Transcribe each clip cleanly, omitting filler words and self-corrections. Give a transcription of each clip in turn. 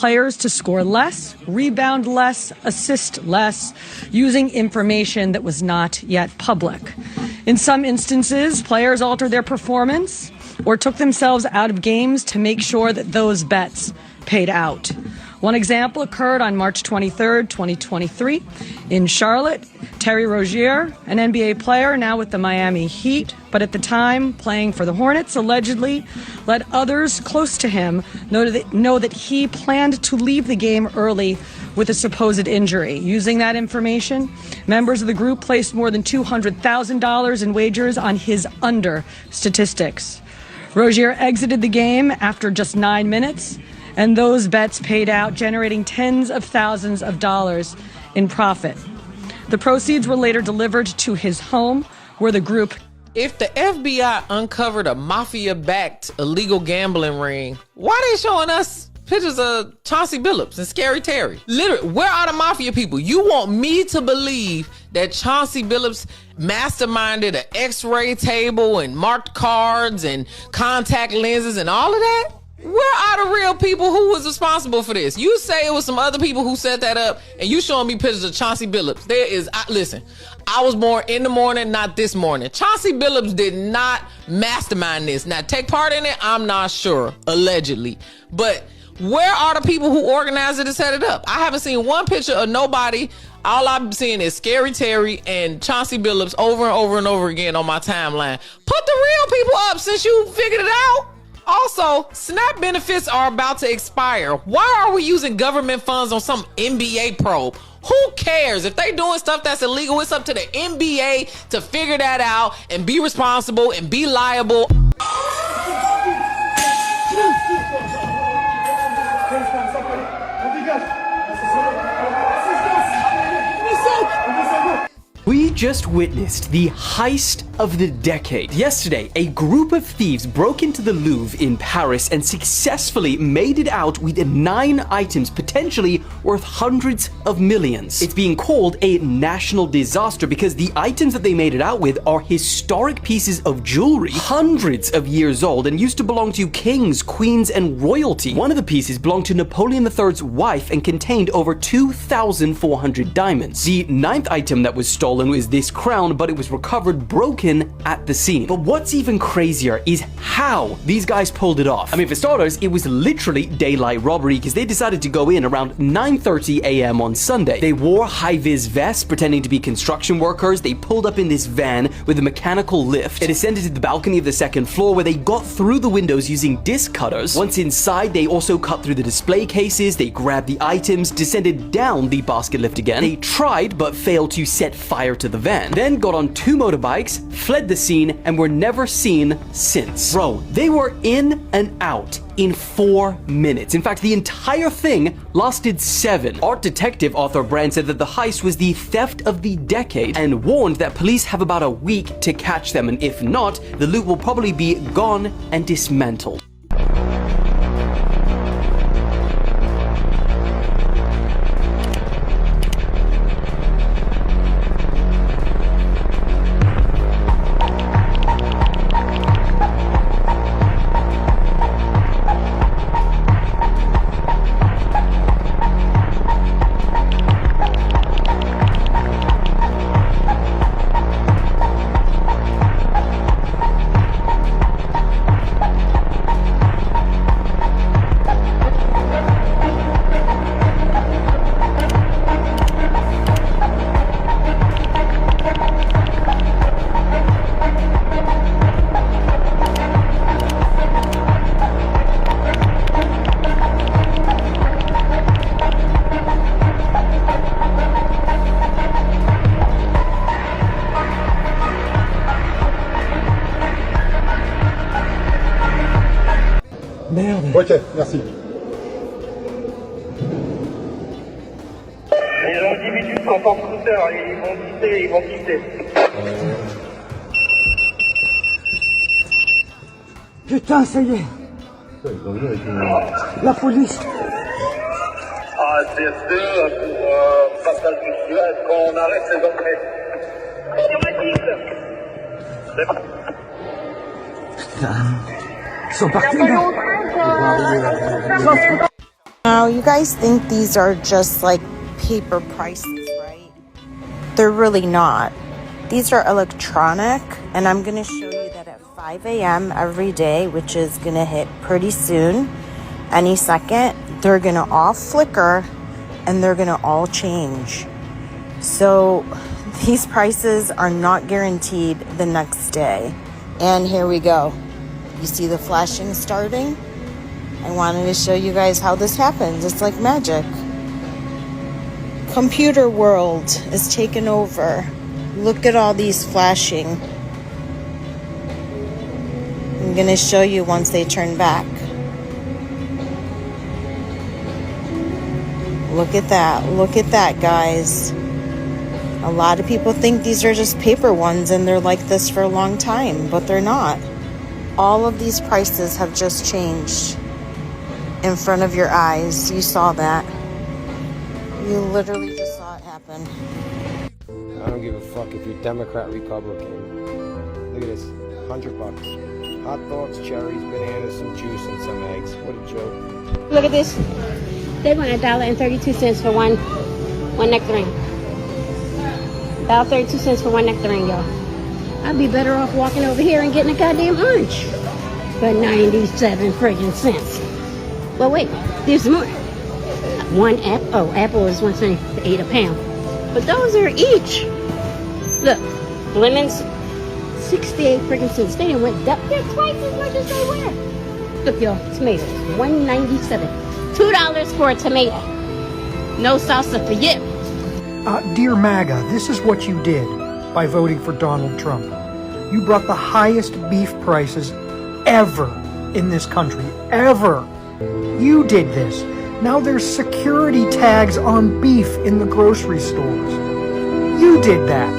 players to score less, rebound less, assist less, using information that was not yet public. In some instances, players altered their performance or took themselves out of games to make sure that those bets paid out. One example occurred on March 23rd, 2023 in Charlotte. Terry Rozier, an NBA player now with the Miami Heat, but at the time playing for the Hornets, allegedly let others close to him know that he planned to leave the game early with a supposed injury. Using that information, members of the group placed more than $200,000 in wagers on his under statistics. Rozier exited the game after just 9 minutes, and those bets paid out, generating tens of thousands of dollars in profit. The proceeds were later delivered to his home, where the group... If the FBI uncovered a mafia-backed illegal gambling ring, why they showing us pictures of Chauncey Billups and Scary Terry? Literally, where are the mafia people? You want me to believe that Chauncey Billups masterminded an x-ray table and marked cards and contact lenses and all of that? Where are the real people who was responsible for this? You say it was some other people who set that up, and you showing me pictures of Chauncey Billups. Listen, I was born in the morning, not this morning. Chauncey Billups did not mastermind this. Now, take part in it, I'm not sure, allegedly. But where are the people who organized it and set it up? I haven't seen one picture of nobody. All I'm seeing is Scary Terry and Chauncey Billups over and over and over again on my timeline. Put the real people up since you figured it out. Also, SNAP benefits are about to expire. Why are we using government funds on some NBA probe? Who cares? If they doing stuff that's illegal, it's up to the NBA to figure that out and be responsible and be liable. We just witnessed the heist of the decade. Yesterday, a group of thieves broke into the Louvre in Paris and successfully made it out with 9 items potentially worth hundreds of millions. It's being called a national disaster because the items that they made it out with are historic pieces of jewelry, hundreds of years old, and used to belong to kings, queens, and royalty. One of the pieces belonged to Napoleon III's wife and contained over 2,400 diamonds. The 9th item that was stolen was this crown, but it was recovered broken at the scene. But what's even crazier is how these guys pulled it off. I mean, for starters, it was literally daylight robbery because they decided to go in around 9:30 a.m. on Sunday. They wore high-vis vests pretending to be construction workers. They pulled up in this van with a mechanical lift. It ascended to the balcony of the 2nd floor where they got through the windows using disc cutters. Once inside, they also cut through the display cases. They grabbed the items, descended down the basket lift again. They tried but failed to set fire to the van. Then got on 2 motorbikes, fled the scene, and were never seen since. Bro, they were in and out in 4 minutes. In fact, the entire thing lasted 7. Art detective Arthur Brand said that the heist was the theft of the decade and warned that police have about a week to catch them, and if not, the loot will probably be gone and dismantled. Merde. Ok, merci. Les individus sont en scooter, ils vont quitter. Putain, ça y est. La police. Ah, c'est pour passage du Suez, qu'on arrête les entrées. Putain. Ils sont partis, là. Now, you guys think these are just like paper prices, right? They're really not. These are electronic, and I'm going to show you that at 5 a.m. every day, which is going to hit pretty soon, any second, they're going to all flicker and they're going to all change. So these prices are not guaranteed the next day. And here we go. You see the flashing starting? I wanted to show you guys how this happens. It's like magic. Computer world is taken over. Look at all these flashing. I'm going to show you once they turn back. Look at that. Look at that, guys. A lot of people think these are just paper ones and they're like this for a long time, but they're not. All of these prices have just changed in front of your eyes. You saw that. You literally just saw it happen. I don't give a fuck if you're Democrat, Republican. Look at this, $100. Hot dogs, cherries, bananas, some juice, and some eggs. What a joke. Look at this. They want $1.32 for one nectarine. $1.32 for one nectarine, y'all. I'd be better off walking over here and getting a goddamn orange for 97 friggin' cents. Well, wait, there's more. One apple. Oh, apple is 1.78 a pound. But those are each. Look, lemons, 68 friggin' cents. They didn't went up. They're twice as much as they were. Look, y'all, tomatoes, $1.97. $2 for a tomato. No salsa for you. Dear MAGA, this is what you did by voting for Donald Trump. You brought the highest beef prices ever in this country. Ever. You did this. Now there's security tags on beef in the grocery stores. You did that.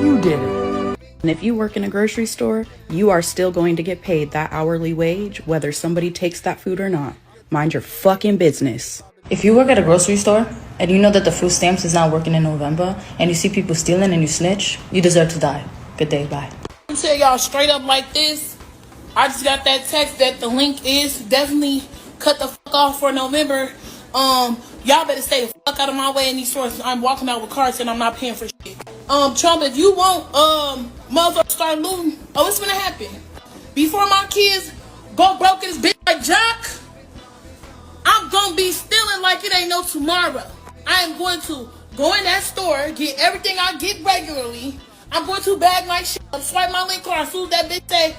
You did it. And if you work in a grocery store, you are still going to get paid that hourly wage, whether somebody takes that food or not. Mind your fucking business. If you work at a grocery store and you know that the food stamps is not working in November and you see people stealing and you snitch, you deserve to die. Good day, bye. I'm tell y'all straight up like this. I just got that text that the link is definitely cut the fuck off for November. Y'all better stay the fuck out of my way in these stores. I'm walking out with cards and I'm not paying for shit. Trump, if you want motherfuckers start looting, it's gonna happen. Before my kids go broke in this bitch like Jock, I'm gonna be stealing like it ain't no tomorrow. I am going to go in that store, get everything I get regularly. I'm going to bag my shit up, swipe my link card, as soon as that bitch say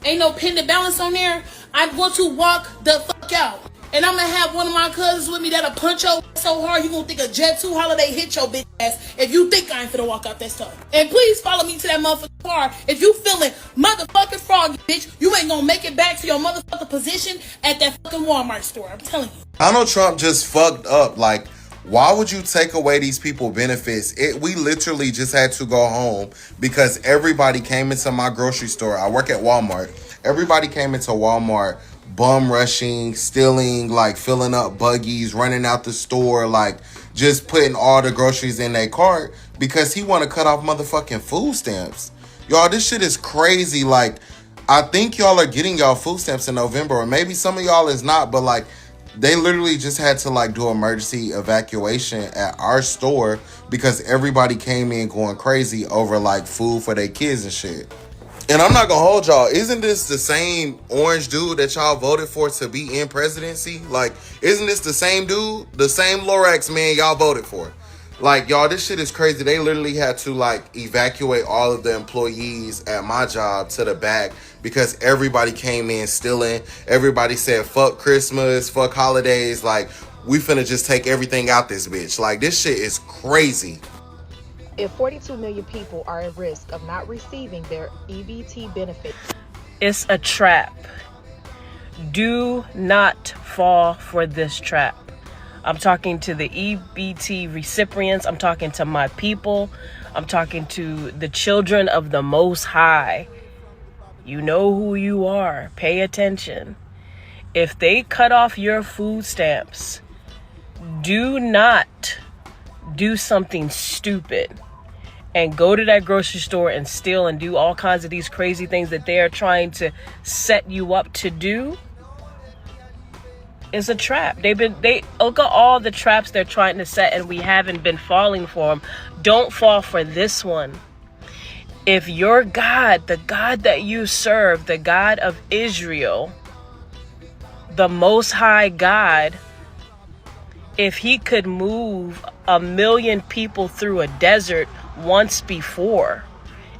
ain't no pending balance on there, I'm going to walk the fuck out. And I'm gonna have one of my cousins with me that'll punch your so hard you gonna think a Jet 2 holiday hit your bitch ass if you think I ain't finna walk out that store. And please follow me to that motherfucking car if you feeling motherfucking froggy, bitch. You ain't gonna make it back to your motherfucking position at that fucking Walmart store. I'm telling you. Donald Trump just fucked up. Like, why would you take away these people benefits? We literally just had to go home because everybody came into my grocery store. I work at Walmart. Everybody came into Walmart bum rushing, stealing, like filling up buggies, running out the store, like just putting all the groceries in their cart because he want to cut off motherfucking food stamps. Y'all, this shit is crazy. Like, I think y'all are getting y'all food stamps in November, or maybe some of y'all is not, but like they literally just had to like do emergency evacuation at our store because everybody came in going crazy over like food for their kids and shit. And I'm not gonna hold y'all. Isn't this the same orange dude that y'all voted for to be in presidency? Like, isn't this the same dude? The same Lorax man y'all voted for? Like, y'all, this shit is crazy. They literally had to, like, evacuate all of the employees at my job to the back because everybody came in stealing. Everybody said, fuck Christmas, fuck holidays. Like, we finna just take everything out this bitch. Like, this shit is crazy. If 42 million people are at risk of not receiving their EBT benefits, it's a trap. Do not fall for this trap. I'm talking to the EBT recipients. I'm talking to my people. I'm talking to the children of the Most High. You know who you are. Pay attention. If they cut off your food stamps, do not do something stupid and go to that grocery store and steal and do all kinds of these crazy things that they are trying to set you up to do. It's a trap. They look at all the traps they're trying to set, and we haven't been falling for them. Don't fall for this one. If your God, the God that you serve, the God of Israel, the Most High God, if he could move 1 million people through a desert once before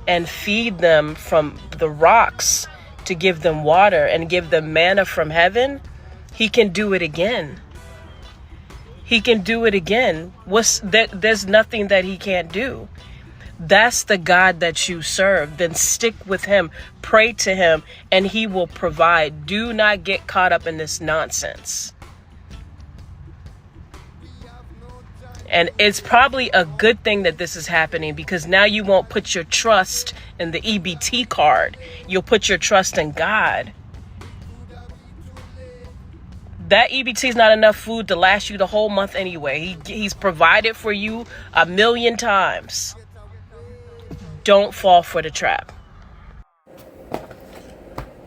and feed them from the rocks to give them water and give them manna from heaven, he can do it again. He can do it again. There's nothing that he can't do. That's the God that you serve. Then stick with him, pray to him, and he will provide. Do not get caught up in this nonsense. And it's probably a good thing that this is happening, because now you won't put your trust in the EBT card. You'll put your trust in God. That EBT is not enough food to last you the whole month anyway. He's provided for you 1 million times. Don't fall for the trap.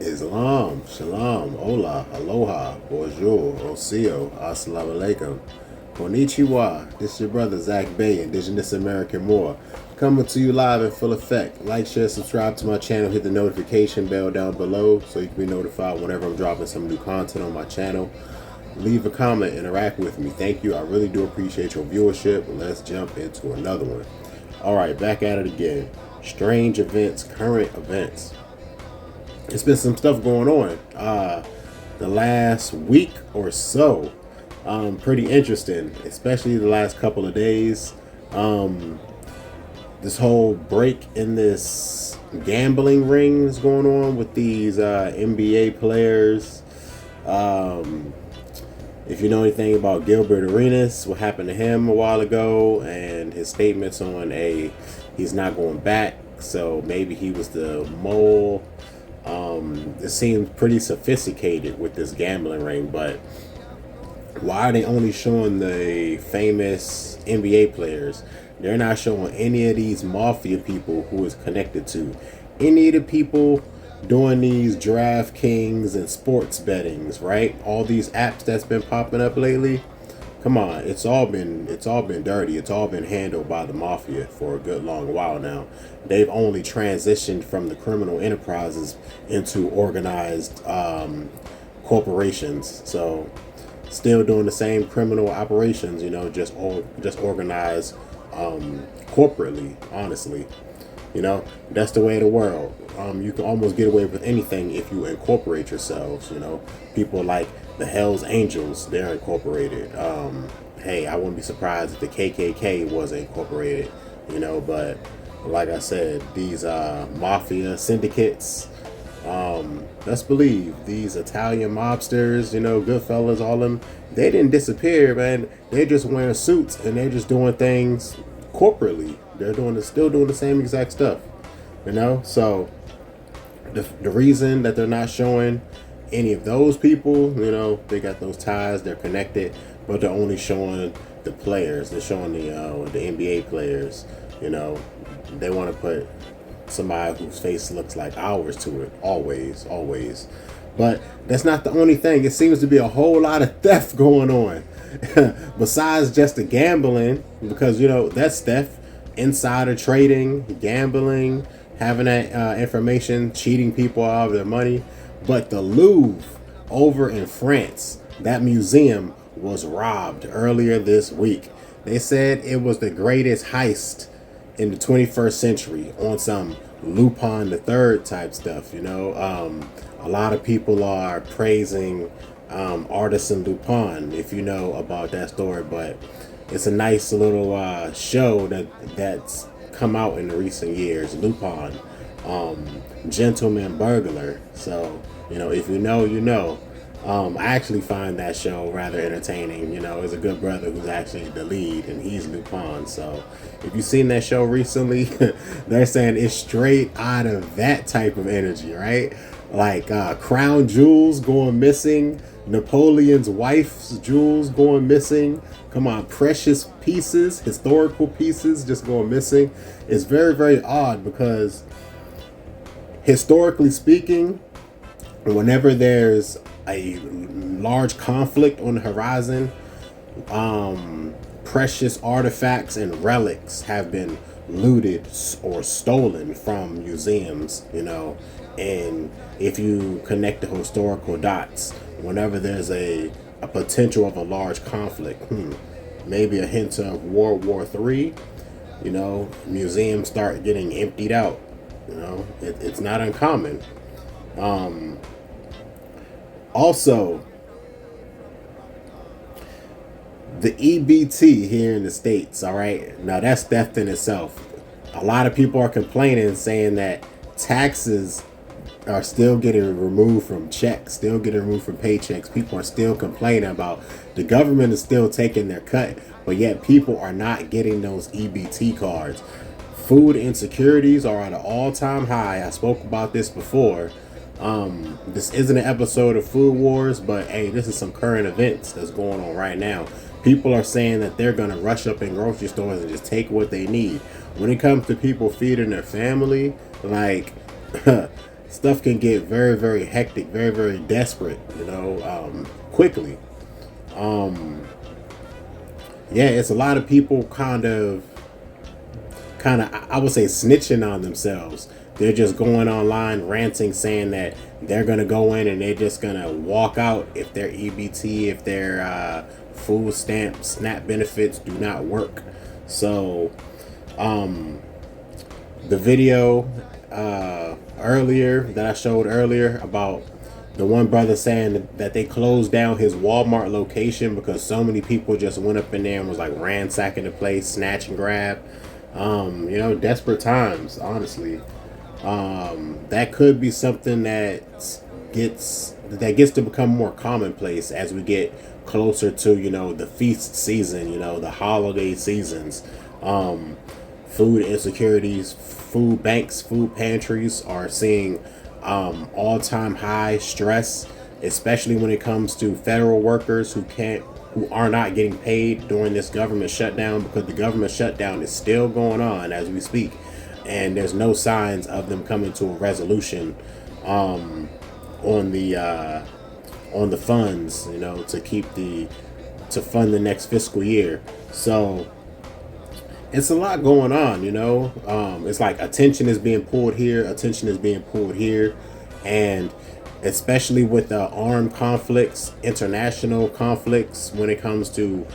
Islam, shalom, hola, aloha, bonjour, osio, assalamu alaikum, konnichiwa. This is your brother Zach Bay, Indigenous American Moor, coming to you live in full effect. Like, share, subscribe to my channel, hit the notification bell down below so you can be notified whenever I'm dropping some new content on my channel. Leave a comment, interact with me. Thank you. I really do appreciate your viewership. Let's jump into another one. All right, back at it again. Strange events, current events. It's been some stuff going on the last week or so. Pretty interesting, especially the last couple of days. This whole break in this gambling ring is going on with these NBA players. If you know anything about Gilbert Arenas, what happened to him a while ago, and his statements on he's not going back, so maybe he was the mole. It seems pretty sophisticated with this gambling ring, but why are they only showing the famous NBA players? They're not showing any of these mafia people who is connected to any of the people doing these DraftKings and sports bettings, right? All these apps that's been popping up lately. Come on, it's all been dirty. It's all been handled by the mafia for a good long while now. They've only transitioned from the criminal enterprises into organized corporations. So still doing the same criminal operations, just organized corporately, honestly. That's the way of the world. You can almost get away with anything if you incorporate yourselves. People like the Hells Angels, they're incorporated. Hey, I wouldn't be surprised if the KKK was incorporated, but like I said, these mafia syndicates, let's believe these Italian mobsters, Goodfellas, all them, they didn't disappear, man. They're just wearing suits and they're just doing things corporately. They're still doing the same exact stuff, so the reason that they're not showing any of those people, they got those ties, they're connected, but they're only showing the players. They're showing the NBA players. They want to put somebody whose face looks like ours to it, always. But that's not the only thing. It seems to be a whole lot of theft going on besides just the gambling, because that's theft. Insider trading, gambling, having that information, cheating people out of their money. But the Louvre over in France, that museum was robbed earlier this week. They said it was the greatest heist in the 21st century on some Lupin the Third type stuff. A lot of people are praising Artisan Lupin, if you know about that story, but it's a nice little show that's come out in the recent years. Lupin, Gentleman Burglar. So, if you know. I actually find that show rather entertaining. There's a good brother who's actually the lead, and he's Lupin. So, if you've seen that show recently, they're saying it's straight out of that type of energy, right? Like crown jewels going missing, Napoleon's wife's jewels going missing. Come on, precious pieces, historical pieces just going missing. It's very, very odd because historically speaking, whenever there's a large conflict on the horizon. Precious artifacts and relics have been looted or stolen from museums, you know. And if you connect the historical dots, whenever there's a potential of a large conflict, maybe a hint of World War III, you know, museums start getting emptied out. You know, it's not uncommon. Also, the EBT here in the States, all right, now that's theft in itself. A lot of people are complaining, saying that taxes are still getting removed from checks, still getting removed from paychecks. People are still complaining about the government is still taking their cut, but yet people are not getting those EBT cards. Food insecurities are at an all-time high. I spoke about this before. This isn't an episode of Food Wars, but hey, this is some current events that's going on right now. People are saying that they're going to rush up in grocery stores and just take what they need. When it comes to people feeding their family, like, stuff can get very, very hectic, very, very desperate, you know, quickly. Yeah, it's a lot of people kind of, I would say, snitching on themselves. They're just going online ranting, saying that they're going to go in and they're just going to walk out if their EBT, if their food stamp, SNAP benefits do not work. So, the video earlier that I showed earlier about the one brother saying that they closed down his Walmart location because so many people just went up in there and was like ransacking the place, snatch and grab. You know, desperate times, honestly. That could be something that gets to become more commonplace as we get closer to, you know, the feast season, you know, the holiday seasons. Food insecurities, food banks, food pantries are seeing all-time high stress, especially when it comes to federal workers who are not getting paid during this government shutdown, because the government shutdown is still going on as we speak, and there's no signs of them coming to a resolution on the funds, you know, to fund the next fiscal year. So it's a lot going on, you know. It's like attention is being pulled here, and especially with the armed conflicts, international conflicts, when it comes to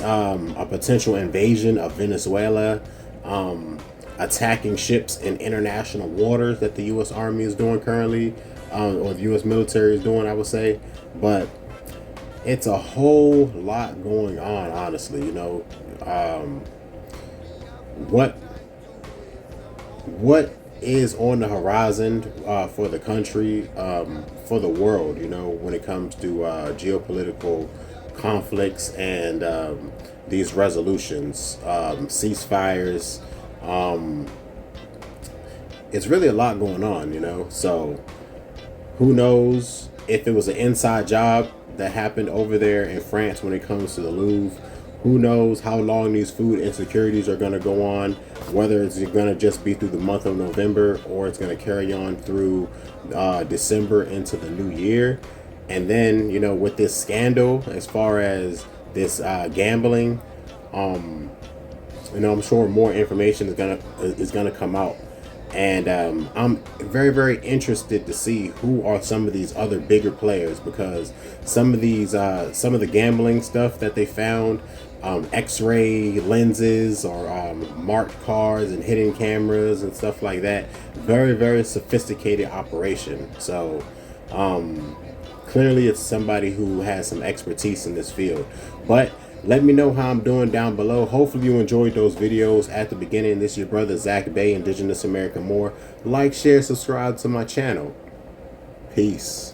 a potential invasion of Venezuela, attacking ships in international waters that the U.S. Army is doing currently, or the U.S. military is doing, I would say. But it's a whole lot going on, honestly, you know. What is on the horizon for the country, for the world, you know, when it comes to geopolitical conflicts and these resolutions, ceasefires. It's really a lot going on, you know. So who knows if it was an inside job that happened over there in France when it comes to the Louvre. Who knows how long these food insecurities are going to go on, whether it's going to just be through the month of November or it's going to carry on through December into the new year. And then, you know, with this scandal, as far as this gambling, you know, I'm sure more information is gonna come out. And I'm very, very interested to see who are some of these other bigger players, because some of the gambling stuff that they found, X-ray lenses or marked cars and hidden cameras and stuff like that, very, very sophisticated operation. So clearly it's somebody who has some expertise in this field. But let me know how I'm doing down below. Hopefully you enjoyed those videos at the beginning. This is your brother Zach Bay, Indigenous American Moor. Like, share, subscribe to my channel. Peace.